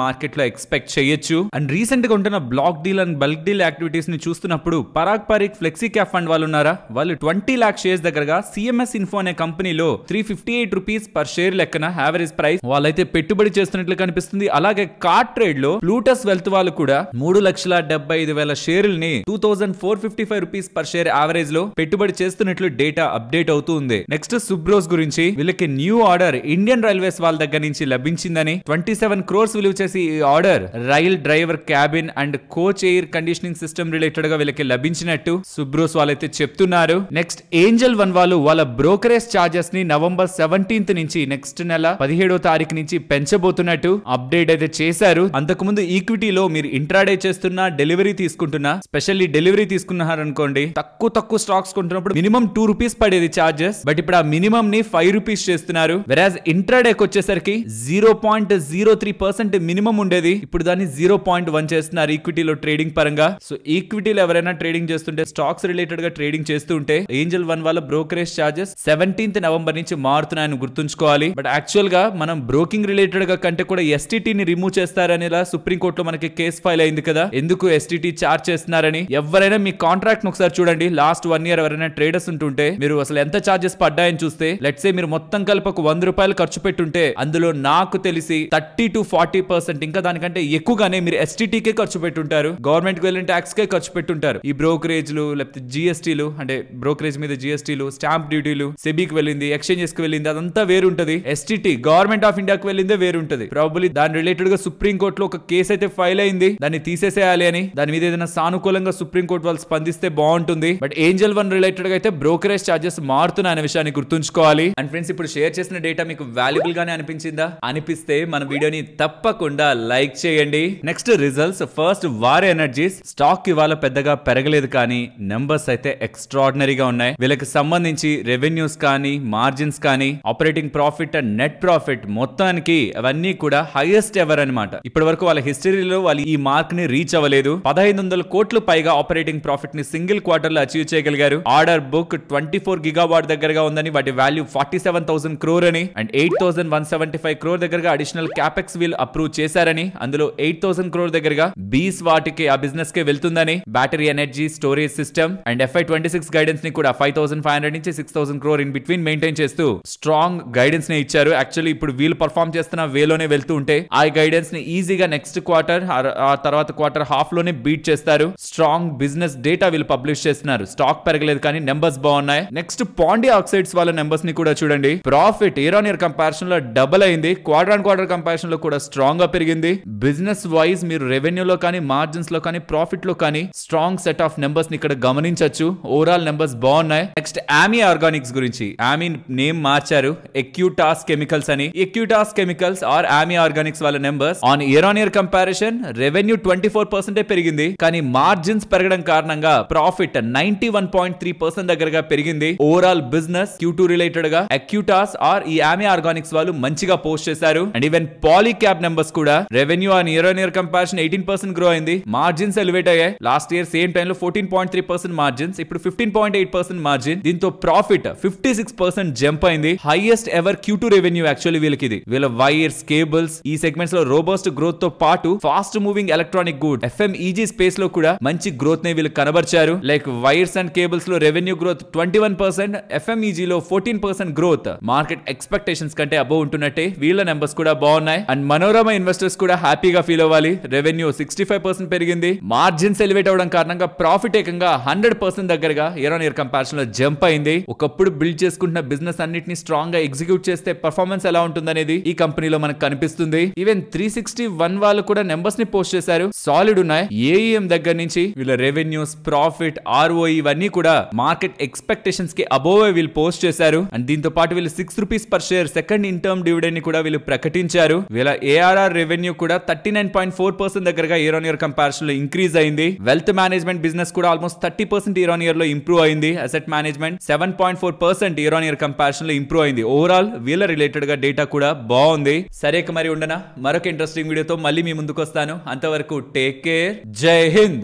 మార్కెట్ లో ఎక్స్పెక్ట్ చేయొచ్చు. అండ్ రీసెంట్ గా ఉంటున్న black deal and bulk deal activities ని చూస్తున్నప్పుడు Parag Parikh flexi cap fund వాళ్ళు ఉన్నారా, వాళ్ళు 20 lakh షేర్స్ దగ్గరగా సిఎంఎస్ ఇన్ఫో అనే కంపెనీలో ₹358 పర్ షేర్ లెక్కన యావరేజ్ ప్రైస్ వాళ్ళైతే పెట్టుబడి చేస్తున్నట్లు కనిపిస్తుంది. అలాగే కార్ ట్రేడ్ లో ప్లూటస్ వెల్త్ వాళ్ళు కూడా 3,75,000 షేర్లని ₹2,455 పర్ షేర్ యావరేజ్ లో పెట్టుబడి చేస్తున్నట్లు డేటా అప్డేట్ అవుతూ ఉంది. నెక్స్ట్ సుబ్రోస్ గురించి, వీళ్ళకి న్యూ ఆర్డర్ ఇండియన్ రైల్వేస్ వాళ్ళ దగ్గర నుంచి లభించిందని 27 crores విలువ చేసి ఈ order rail driver cabin and coach air conditioning system related గా వీళ్ళకి లభించినట్టు సుబ్రోస్ వాళ్ళైతే చెప్తున్నారు. నెక్స్ట్ ఏంజల్ వన్ వాళ్ళు వాళ్ళ బ్రోకరేజ్ చార్జెస్ ని November 17th నుంచి నెక్స్ట్ నెల 17వ తారీఖు నుంచి పెంచబోతున్నట్టు అప్డేట్ అయితే చేశారు. అంతకుముందు ఈక్విటీలో మీరు ఇంట్రాడే చేస్తున్నా డెలివరీ తీసుకుంటున్నా, స్పెషల్లీ డెలివరీ తీసుకున్నారనుకోండి, తక్కువ స్టాక్స్ కొంటున్నప్పుడు మినిమం ₹2 పడేది చార్జెస్, బట్ ఇప్పుడు ఆ మినిమం ని ₹5 చేస్తున్నారు. వెరాజ్ ఇంట్రాడేకి వచ్చేసరికి 0.03% మినిమం ఉండేది, ఇప్పుడు దాన్ని 0.1 చేస్తున్నారు ఈక్విటీలో ట్రేడింగ్ పరంగా. సో ఈక్విటీలో ఎవరైనా ట్రేడింగ్ చేస్తుంటే, స్టాక్స్ రిలేటెడ్ గా ట్రేడింగ్ చేస్తుంటే ఏంజల్ వన్ వాళ్ళ బ్రోకరేజ్ చార్జెస్ 17th November నుంచి మారుతున్నాయని గుర్తుంచుకోవాలి. బట్ యాక్చువల్ గా మనం బ్రోకింగ్ రిలేటెడ్ గా కంటే కూడా ఎస్టీటీ ని రిమూవ్ చేస్తారనేలా సుప్రీం కోర్టులో మనకి కేసు ఫైల్ అయింది కదా, ఎందుకు ఎస్టీటీ చార్జ్ చేస్తున్నారని. ఎవరైనా మీ కాంట్రాక్ట్ ఒకసారి చూడండి, లాస్ట్ 1 year ఎవరైనా ట్రేడర్స్ ఉంటుంటే మీరు అసలు ఎంత చార్జెస్ పడ్డాయని చూస్తే, లెట్స్ సే మీరు మొత్తం కలిపి ఒక ₹100 ఖర్చు పెట్టుంటే అందులో నాకు తెలిసి 30 to 40% ఇంకా దానికంటే ఎక్కువగానే మీరు ఎస్టీటీకే ఖర్చు పెట్టుంటారు, గవర్నమెంట్ కి వెళ్ళిన ట్యాక్స్ కే ఖర్చు పెట్టుంటారు. ఈ బ్రోకరేజ్లు లేకపోతే జిఎస్టీలు అంటే బ్రోకరేజ్ మీద జిఎస్టీలు, స్టాంప్ డ్యూటీలు, సెబీకి వెళ్ళింది, ఎక్స్చేంజెస్ కి వెళ్ళింది, అదంతా వేరుంటది. ఎస్టీటీ గవర్నమెంట్ ఆఫ్ ఇండియాకి వెళ్ళిందే వేరుంటది. ప్రాబబ్లీ దాని రిలేటెడ్ గా సుప్రీం కోర్టులో ఒక కేసు అయితే ఫైల్ అయింది, దాన్ని తీసేసేయాలి అని. దాని మీద ఏదైనా సానుకూలంగా సుప్రీం కోర్టు వాళ్ళు స్పందిస్తే బాగుంటుంది. బట్ ఏంజల్ వన్ రిలేటెడ్ గా అయితే బ్రోకరేజ్ చార్జెస్ మారుతున్నాయి అనే విషయాన్ని గుర్తుంచుకోవాలి. అండ్ ఫ్రెండ్స్, ఇప్పుడు షేర్ చేసిన డేటా మీకు వాల్యుబుల్ గానే అనిపించిందా? అనిపిస్తే మన వీడియోని తప్పకుండా లైక్ చేయండి. Next results. First war energies stock ఇవాళ పెద్దగా పెరగలేదు, కానీ నెంబర్స్ అయితే ఎక్స్ట్రాడినరీగా ఉన్నాయి. వీళ్ళకి సంబంధించి రెవెన్యూస్ కానీ, మార్జిన్స్ కానీ, operating profit and net profit మొత్తానికి అవన్నీ కూడా హైయెస్ట్ ఎవర్ అనమాట. ఇప్పటి వరకు వాళ్ళ హిస్టరీలో వాళ్ళు ఈ మార్క్ ని రీచ్ అవ్వలేదు. 1,500 కోట్లు పైగా ఆపరేటింగ్ ప్రాఫిట్ ని సింగిల్ క్వార్టర్ లో అచీవ్ చేయగలిగారు. ఆర్డర్ బుక్ 24 gigawatt దగ్గరగా ఉందని, వాటి వాల్యూ 47,000 crore అని, అండ్ 8,175 crore దగ్గరగా అడిషనల్ క్యాపెక్స్ వీల్ అప్రూవ్ చేశారని, అందులో 8,000 crore దగ్గరగా బీస్ వాటికి ఆ బిజినెస్ కే వెళ్తుందని, battery energy storage system and FY26 guidance ని కూడా 5,500 నుంచి 6,000 crore ఇన్ బిట్వీన్ మెయింటైన్ చేస్తూ స్ట్రాంగ్ గైడెన్స్ ని ఇచ్చారు. యాక్చువల్లీ ఇప్పుడు వీళ్ళు పర్ఫార్మ్ చేస్తున్న వేలోనే వెళ్తూ ఉంటే ఆ గైడెన్స్ ని ఈజీగా నెక్స్ట్ క్వార్టర్ ఆ తర్వాత క్వార్టర్ హాఫ్ లోనే బీట్ చేస్తారు. స్ట్రాంగ్ బిజినెస్ డేటా వీళ్ళు పబ్లిష్ చేస్తున్నారు. స్టాక్ పెరగలేదు కానీ నెంబర్స్ బాగున్నాయి. నెక్స్ట్ పాండి ఆక్సైడ్స్ వాళ్ళ నెంబర్స్ ని కూడా చూడండి. Profit year on year comparison లో డబుల్ అయింది, క్వార్టర్ ఆన్ క్వార్టర్ కంపారిజన్ లో కూడా స్ట్రాంగ్ గా పెరిగింది. బిజినెస్ వైజ్ మీరు రెవెన్యూలో కానీ, మార్జిన్స్ లో కానీ, ప్రాఫిట్ లో కానీ స్ట్రాంగ్ సెట్ ఆఫ్ నెంబర్స్ ని ఇక్కడ గమనించవచ్చు. ఓవరాల్ నెంబర్స్ బాగున్నాయి. నెక్స్ట్ ఆమీ ఆర్గానిక్స్ గురించి. ఆమీ నేమ్ మార్చారు, ఎక్యూటాస్ కెమికల్స్ అని. ఎక్యూటాస్ కెమికల్స్ ఆర్ ఆమీ ఆర్గానిక్స్ వాళ్ళ numbers on year comparison revenue 24% పెరిగింది, కానీ మార్జిన్స్ పెరగడం కారణంగా ప్రాఫిట్ 91.3% దగ్గరగా పెరిగింది. ఓవరాల్ బిజినెస్ Q2 రిలేటెడ్ గా ఎక్యూటాస్ ఆర్ ఈ ఆమీ ఆర్గానిక్స్ వాళ్ళు మంచిగా పోస్ట్ చేశారు. అండ్ ఈవెన్ పాలీక్యాబ్ నెంబర్స్ కూడా revenue on year comparison 18% grow అయింది. మార్జిన్స్ ఎలివేట్ అయ్యాయి. లాస్ట్ ఇయర్ సేమ్ టైం లో 14.3% మార్జిన్స్, ఇప్పుడు 15.8% మార్జిన్. దీంతో ప్రాఫిట్ 56% జంప్ అయింది. Highest ever Q2 revenue actually వీళ్ళకి ఇది. వీళ్ళ వైర్స్, కేబుల్స్ ఈ సెగ్మెంట్స్ లో రోబస్ట్ గ్రోత్ తో పాటు fast moving electronic good FMEG space లో కూడా మంచి గ్రోత్ ని వీళ్ళు కనబర్చారు. లైక్ వైర్స్ అండ్ కేబుల్స్ లో రెవెన్యూ గ్రోత్ 21%, FMEG లో 14% గ్రోత్. మార్కెట్ ఎక్స్పెక్టేషన్స్ కంటే అబౌవ్ ఉంటున్నట్టే వీళ్ళ నెంబర్స్ కూడా బాగున్నాయి. అండ్ మనోరమ ఇన్వెస్టర్స్ కూడా హ్యాపీగా ఫీల్ అవ్వాలి. రెవెన్యూ 65% పెరిగింది. మార్జిన్స్ ఎలివేట్ అవడం కారణంగా ప్రాఫిట్ ఏకంగా 100% దగ్గరగా ఇయర్ ఆన్ ఇయర్ కంపారిజన్ లో జంప్ అయింది. ఒకప్పుడు బిల్డ్ చేసుకుంటున్న బిజినెస్ అన్నిటిని స్ట్రాంగ్ గా ఎగ్జిక్యూట్ చేస్తే పర్ఫార్మెన్స్ ఎలా ఉంటుందనేది ఈ కంపెనీలో మనకు కనిపిస్తుంది. ఈవెన్ 361 వాళ్ళు కూడా నెంబర్స్ ని పోస్ట్ చేశారు, సాలిడ్ ఉన్నాయి. ఏఈఎం దగ్గర నుంచి వీళ్ళ రెవెన్యూస్, ప్రాఫిట్, ROE ఇవన్నీ కూడా మార్కెట్ ఎక్స్పెక్టేషన్స్ కి అబోవ్ వీళ్ళు పోస్ట్ చేశారు. అండ్ దీంతో పాటు వీళ్ళు వీళ్ళు 6 rupees per share second in term dividend ని కూడా వీళ్ళు ప్రకటించారు. వీళ్ళ ARR రెవెన్యూ కూడా 39.4% దగ్గరగా ఇయర్ ఆన్ ఇయర్ కంపారిజన్ లో ఇంక్రీజ్ అయింది. వెల్త్ మేనేజ్మెంట్ బిజినెస్ కూడా ఆల్మోస్ట్ 30% ఇయర్ ఆన్ ఇయర్ లో ఇంప్రూవ్ అయింది. Asset management 7.4% year on year comparison లో ఇంప్రూవ్ అయింది. ఓవరాల్ వీళ్ళ రిలేటెడ్ గా డేటా కూడా బాగుంది. సరే మరి ఉండనా, మరొక ఇంట్రెస్టింగ్ వీడియోతో మళ్ళీ మీ ముందుకు వస్తాను. అంతవరకు టేక్ కేర్, జై హింద్.